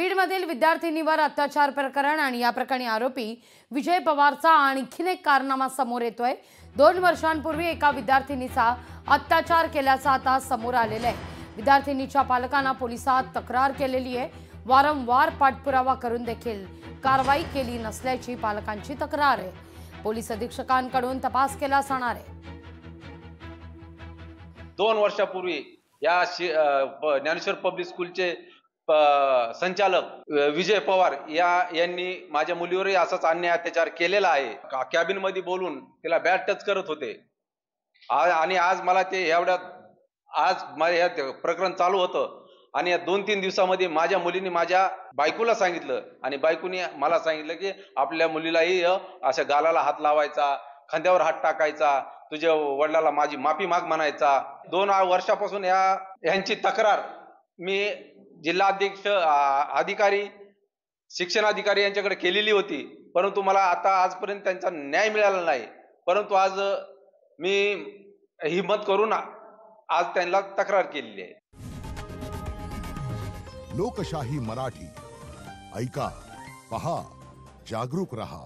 बीडमधील विद्यार्थिनीवर अत्याचार प्रकरण आणि या प्रकरणी आरोपी विजय पवारचा आणखीन एक कारनामा समोर येतोय। 2 वर्षांपूर्वी एका विद्यार्थिनीचा अत्याचार केल्याचा आता समोर आलेला आहे। विद्यार्थिनीच्या पालकांना पोलिसात तक्रार केलेली आहे। वारंवार पाठपुरावा करून देखील कारवाई केली नसल्याची पालकांची तक्रार आहे। पोलीस अधीक्षकांकडून तपास केला जाणार आहे। 2 वर्षापूर्वी या ज्ञानेश्वर पब्लिक स्कूलचे संचालक विजय पवार यांनी माझ्या मुलीवरही असाच अन्याय अत्याचार केलेला आहे। कॅबिन मध्ये बोलून तिला बॅट टच करत होते आणि आज मला ते आज माझे प्रकरण चालू होतं आणि या 2-3 दिवसामध्ये माझ्या मुलीने माझ्या बायकोला सांगितलं आणि बायकोने मला सांगितलं की आपल्या मुलीलाही अशा गालाला हात लावायचा, खांद्यावर हात टाकायचा, तुझ्या वडिलाला माझी माफी माग म्हणायचा। 2 वर्षापासून यांची तक्रार मी जिल्हाध्यक्ष अधिकारी शिक्षण अधिकारी यांच्याकडे केलेली होती, परंतु मला आता आजपर्यंत त्यांचा न्याय मिळाला नाही। परंतु आज मी हिम्मत करून आज त्यांना तक्रार केलेली आहे। लोकशाही मराठी ऐका, पहा, जागरूक रहा।